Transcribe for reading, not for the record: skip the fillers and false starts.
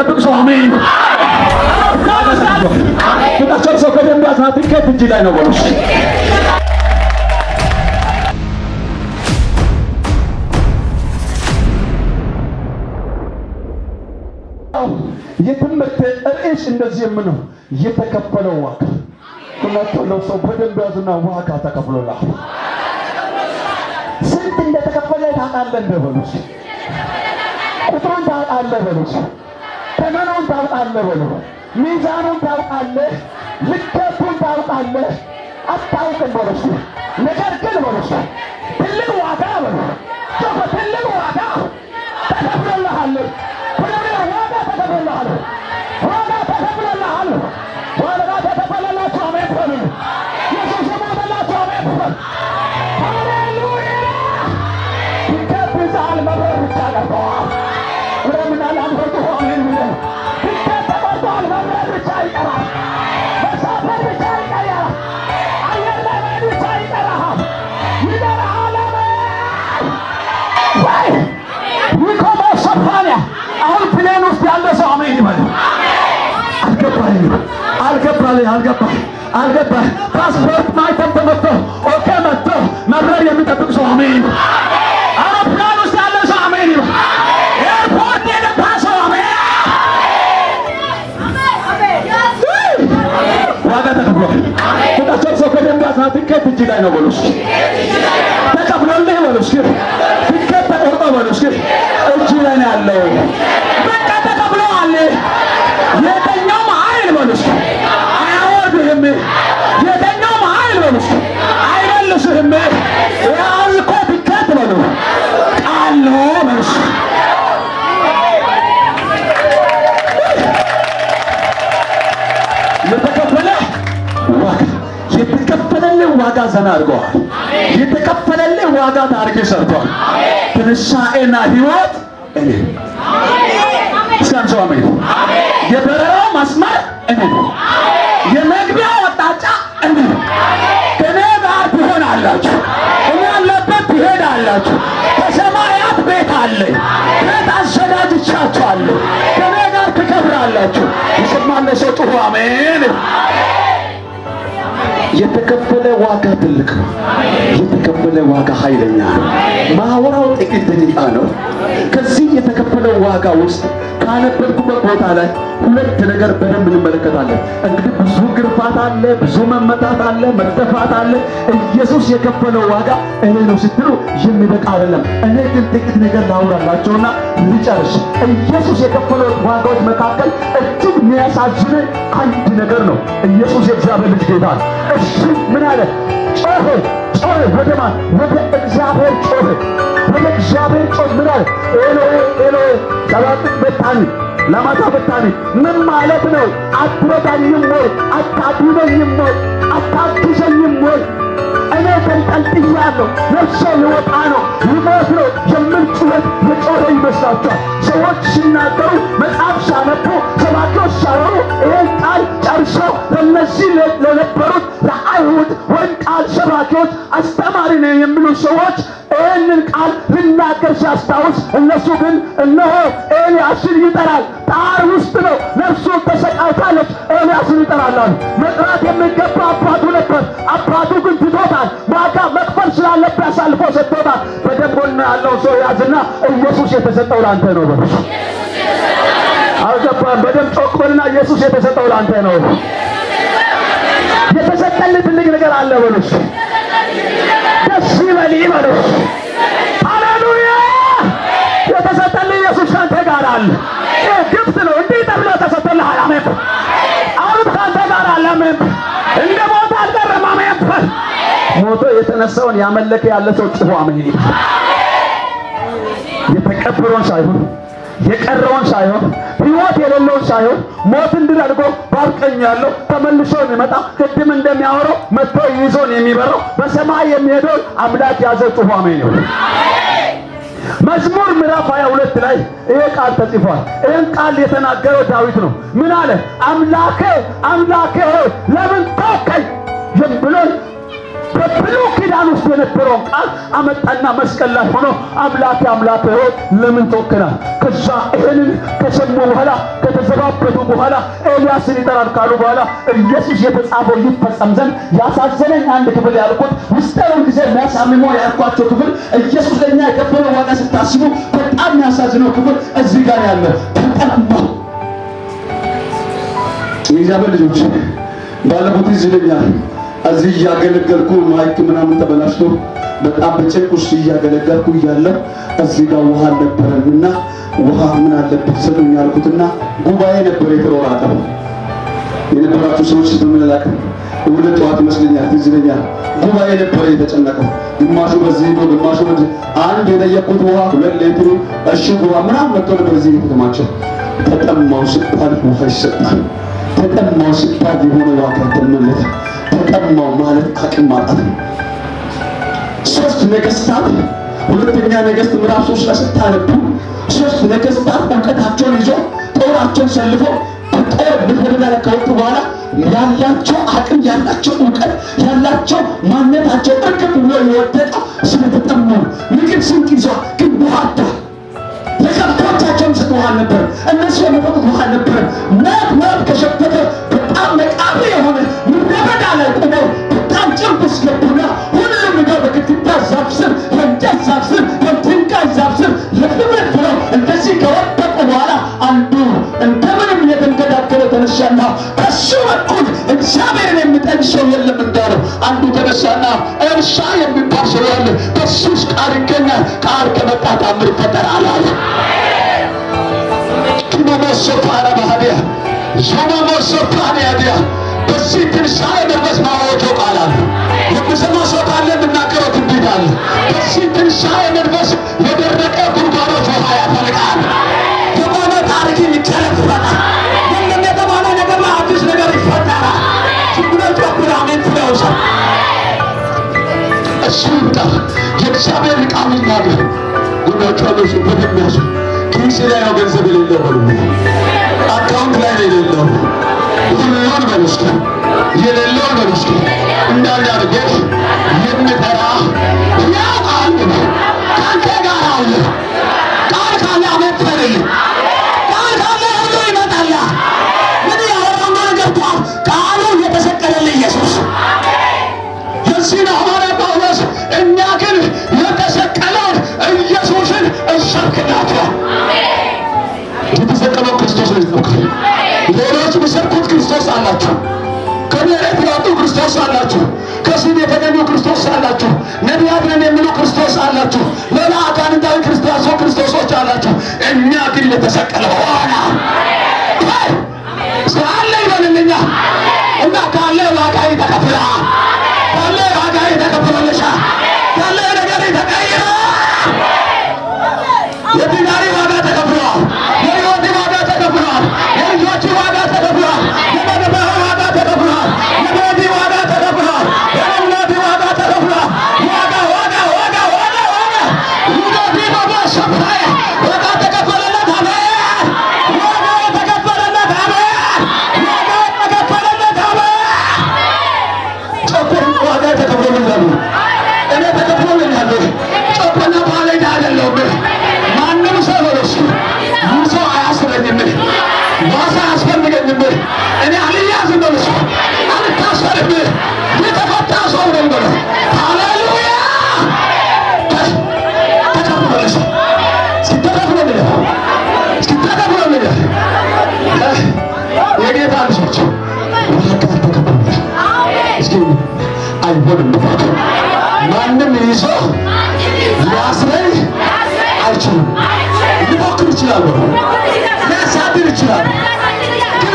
የሚጠብቅ ሰው አሜን። ሁላችሁ ሰው ከደንብ ያዝናት ከት እጅ ላይ ነው ወሉስ የትምህርት ርዕስ እንደዚህ የምነው የተከፈለው ዋጋ ሁላችሁ ሰው በደንብ ያዝና ዋጋ ተከፍሎላል። ስንት እንደተከፈለ ታውቃለህ እንደበሉስ ቁጥሩን ታውቃለህ በሉስ ተመኑን ታውቃለህ በሉ ሚዛኑን ታውቃለህ ልኬቱን ታውቃለህ አታውቅም በሉስ ነገር ግን በሉስ ትልቅ ዋጋ በሉ ትልቅ ዋጋ ተከፍሎልሃል። ዋጋ ተከፍሎልሃል። ዋጋ ተከፍሎልሃል። ዋጋ ተከፍሎላችሁ አሜን በሉ። ኢየሱስ ሞተላችሁ አሜን በሉ። ሃሌሉያ ይከብዛል መብረር ብቻ ቀርተዋል። ወደምና ላምርቱ አሜን ብለን ይከተባል መብረር ብቻ ይቀራል። መሳፈር ብቻ ይቀራል። አየር ላይ መሄድ ብቻ ይቀራል። ይደርሃል አሜን ወይ ይቆማ ሰፋንያ አሁን ፕሌን ውስጥ ያለ ሰው አሜን ይበል። አልገባኝ ፓስፖርት ማይተም ተመቶ ኦኬ መጥቶ መብረር የሚጠብቅ ሰው አሜን። አውሮፕላን ውስጥ ያለ ሰው አሜን ይበል። ኤርፖርት የገባ ሰው አሜን። ዋጋ ተከፍሏል። ሁላችሁ ሰው ከደንብ ያዝናት ትኬት እጅ ላይ ነው በሉስ ተከፍሎልህ በሉስ ትኬት ተቆርጦ በሉስ እጅ ላይ ነው ያለው። በቃ ተከፍሏል። የተኛው ኃይል በሉስ አያወርድህም። የተኛው ኃይል በሉስ አይመልስህም። ያልኮ ትኬት በሉ ቃል ነው በሉስ የተከፈለልህ ዋጋ ዘና አድርገዋል። የተከፈለልህ ዋጋ ታሪክ ሰርቷል። ትንሣኤና ሕይወት እኔ እስካንሰው አሜን። የበረራው መስመር እኔ የመግቢያው አቅጣጫ እኔ ከኔ ጋር ትሆናላችሁ። እኔ ያለበት ትሄዳላችሁ። ከሰማያት ቤት አለኝ። ቤት አዘጋጅቻችኋለሁ። ከኔ ጋር ትከብራላችሁ። ይሰማል ሰው ጩኹ አሜን። የተከፈለ ዋጋ ትልቅ ነው። የተከፈለ ዋጋ ኃይለኛ ነው። ማወራው ጥቂት ደቂቃ ነው። ከዚህ የተከፈለ ዋጋ ውስጥ ካነበብኩበት ቦታ ላይ ሁለት ነገር በደንብ እንመለከታለን። እንግዲህ ብዙ ግርፋት አለ፣ ብዙ መመታት አለ፣ መደፋት አለ። ኢየሱስ የከፈለው ዋጋ እኔ ነው ስትሉ የሚበቃ አይደለም። እኔ ግን ጥቂት ነገር ላውራላችሁና ልጨርስ። ኢየሱስ የከፈለው ዋጋዎች መካከል እጅግ የሚያሳዝን አንድ ነገር ነው። ኢየሱስ የእግዚአብሔር ልጅ ጌታ ነው። እሺ ምን አለ? ጮኸ ወደ ማን? ወደ እግዚአብሔር ጮኸ። ወደ እግዚአብሔር ጮኸ። ምን አለ? ኤሎሄ ኤሎሄ ሰባጥን በታኒ ለማታ በታኒ። ምን ማለት ነው? አትረዳኝም ወይ? አታድነኝም ወይ? አታግዘኝም ወይ? እኔ ተንጠልጥያለሁ። ነፍሴ ሊወጣ ነው፣ ሊሞት ነው የሚል ጩኸት የጮኸ ይመስላችኋል? ሰዎች ሲናገሩ፣ መጽሐፍ ሲያነቡ፣ ሰባኪዎች ሲያወሩ ይህን ቃል ጨርሰው ለእነዚህ ለነበሩት ለአይሁድ ወይም ቃል ሰባኪዎች አስተማሪ ነው የሚሉ ሰዎች ይህንን ቃል ልናገር ሲያስታውስ፣ እነሱ ግን እነሆ ኤልያስን ይጠራል። ጣር ውስጥ ነው፣ ነፍሱ ተሰቃይታለች። ኤልያስን ይጠራል አሉ። መጥራት የሚገባ አባቱ ነበር። አባቱ ግን ትቶታል። ዋጋ መክፈል ስላለበት አሳልፎ ሰጥቶታል። በደንቦና ያለው ሰው ያዝና ኢየሱስ የተሰጠው ላንተ ነው በሉ። አልገባም? በደንብ ጮክ በልና ኢየሱስ የተሰጠው ላንተ ነው። የተሰጠልህ ትልቅ ነገር አለ በሉ። ደስ ይበል ይበሉ። ሃሌሉያ! የተሰጠልህ ኢየሱስ ካንተ ጋር አለ። ግብት ነው እንዲህ ተብሎ ተሰጥቶልሃል። አሜን። አሁንም ካንተ ጋር አለ። አሜን። እንደ ሞት አልቀረም። አሜን። ሞቶ የተነሳውን ያመለከ ያለ ሰው ጩኹ አሜን። የተቀበረውን ሳይሆን የቀረውን ሳይሆን ሕይወት የሌለውን ሳይሆን ሞትን ድል አድርጎ ባርቀኝ ያለው ተመልሶ የሚመጣ ቅድም እንደሚያወራው መጥቶ ይዞን የሚበረው በሰማይ የሚሄደው አምላክ ያዘው ጩኹ አሜን ይሁን። መዝሙር ምዕራፍ 22 ላይ ይሄ ቃል ተጽፏል። ይሄን ቃል የተናገረው ዳዊት ነው። ምን አለ? አምላኬ አምላኬ ለምን ተውከኝ ብሎ በብሉይ ኪዳን ውስጥ የነበረውን ቃል አመጣና መስቀል ላይ ሆኖ አምላኬ አምላኬ ሆይ ለምን ተወከናል? ከዛ ይህንን ከሰሙ በኋላ ከተዘባበቱ በኋላ ኤልያስን ይጠራል ካሉ በኋላ ኢየሱስ የተጻፈው ይፈጸም ዘንድ ያሳዘነኝ አንድ ክፍል ያልኩት ውስጠውን ጊዜ የሚያሳምመው ያልኳቸው ክፍል ኢየሱስ ለእኛ የከፈለው ዋጋ ስታስቡ በጣም የሚያሳዝነው ክፍል እዚህ ጋር ያለ ተጠማሁ። የእግዚአብሔር ልጆች ባለፉት ይዝልኛል እዚህ እያገለገልኩ ማይክ ምናምን ተበላሽቶ በጣም በጭንቅ ውስጥ እያገለገልኩ እያለሁ እዚህ ጋር ውሃ ነበረንና ውሃ ምን አለበት ሰጡኝ ያልኩትና ጉባኤ ነበር የተሯሯጠው። የነበራችሁ ሰዎች በመላክ ወደ ጠዋት ይመስለኛል ይዝልኛል ጉባኤ ነበር የተጨነቀው። ግማሹ በዚህ ነው፣ ግማሹ በዚህ። አንድ የጠየቁት ውሃ 2 ሊትር እሽግ ውሃ ምናምን መጥቶ በዚህ ከተማቸው ተጠማው ሲባል ውሃ ይሰጣል። ተጠማው ሲባል የሆነ ዋጋ ተመለተ። ተጠማው ማለት አቅም ማጣት ነው። 3 ነገስታት ሁለተኛ ነገስት ምዕራፍ 3 ላይ ስታነቡ 3 ነገስታት እውቀታቸውን ይዞ ጦራቸውን ሰልፈው ጦር ምድር ላይ ከወጡ በኋላ ያላቸው አቅም ያላቸው እውቀት ያላቸው ማንነታቸው እርግጥ ብሎ የወደቀው ስለተጠሙ ምግብ ስንቅ ይዟል፣ ግን ውሃ አጣ። ለከብቶቻቸውም ስጥ ውሃ ነበር፣ እነሱ የሚጠጡት ውሃ ነበር። ሞት ከሸፈተ በጣም መቃብር የሆነ ምድረ በዳ ላይ ቆመው በጣም ጭንቅ ውስጥ ገቡና ሁሉም ነገር በግድግዳ ዛፍ ስር፣ የእንጨት ዛፍ ስር፣ የድንጋይ ዛፍ ስር ለክብረት ብለው እንደዚህ ከወደቁ በኋላ አንዱ እንደምንም የተንገዳገረ ተነሳና በሱ በኩል እግዚአብሔርን የሚጠይቅ ሰው የለም እንዳለው አንዱ ተነሳና እርሻ የሚባል ሰው ያለ በሱ ቃል ይገኛል፣ ቃል ከመጣ ታምር ይፈጠራል አለ። ኪሞሞሶፋራ ባህዲያ ዞሞሞሶፋኒያ ዲያ በዚህ ትንሣኤ መንፈስ ማወጀው ቃል አለ። የምሰማ ሰው ካለ የምናገረው ትንቢት አለ። በዚህ ትንሣኤ መንፈስ የደረቀ ጉድጓዶች ውሃ ያፈልቃል። የሆነ ታሪክ ይጨረፍበታል። ምንም የተባለ ነገር አዲስ ነገር ይፈጠራል። ችግሮች አሜን ትለውሳ እሱ ይምጣል። የእግዚአብሔር ቃል ይናገር። ጉዳዮች በሚያሱ ኪስ ላይ ነው ገንዘብ የሌለው በሉ፣ አካውንት ላይ ነው የሌለው። ሁሉን በመስከ የሌለው በመስከ እንዳንዳርገት የሚጠራ ያው ቃል ነው። ከአንተ ጋር አለ። ቃል ካለ አሜን ትበልልኝ። ቃል ካለ ሁሉ ይመጣል። ምን ያወራው ነገር ቃሉ የተሰቀለልህ ኢየሱስ የዚህ ነው። ሐዋርያ ጳውሎስ እኛ ግን የተሰቀለውን ኢየሱስን እንሰብክላችኋል። የተሰቀለው ክርስቶስ ነው። ሌሎች የሚሰብኩት ክርስቶስ አላችሁ፣ ከመሬት የወጡ ክርስቶስ አላችሁ፣ ከስም የተገኙ ክርስቶስ አላችሁ፣ ነቢያት ነን የሚሉ ክርስቶስ አላችሁ፣ ሌላ አጋንንታዊ ክርስቶሶች አላችሁ። እኛ ግን የተሰቀለው ሆና ስላለ ይበልልኛ እና ካለ ዋጋ ተከፍለሃል። ካለ ዋጋ ተከፍሎልሻል። ካለ ነገር ተቀይረ የዲናሪ ዋጋ ተከፍሏል። የሕይወት ዋጋ ተከፍሏል። የልጆች ዋጋ ተከፍሏል። የመድበህ ዋጋ ተከፍሏል። የቤት ዋጋ ተከፍሏል። የእምነት ዋጋ ተከፍሏል። ዋጋ ዋጋ ዋጋ ዋጋ ዋጋ ውደት በማሸፋያ ዋጋ ተከፈለለት። አሜን። ዋጋ ተከፈለለት። አሜን። ዋጋ ተከፈለለት። አሜን። ጨኮር ዋጋ ተከፍሎልኛል። እኔ ተከፍሎልኛል። ጨኮና ባለዕዳ አይደለሁም። ማንም ሰው ወለሽ ሰው አያስረኝም፣ ዋሳ አያስፈልገኝም። እኔ አልያዝም በለሽ፣ አልታሰርም፣ የተፈታ ሰው ነኝ በለ። ሃሌሉያ ተከፍሎልሽ ሲተከፍሎልኝ የጌታ ልጆች ዋጋ ተከፍሎልሽ። እስኪ አይሆንም ብፋት ማንም ይዞ ሊያስረኝ አይችልም። ሊሞክር ይችላል፣ ሊያሳድር ይችላል፣ ግን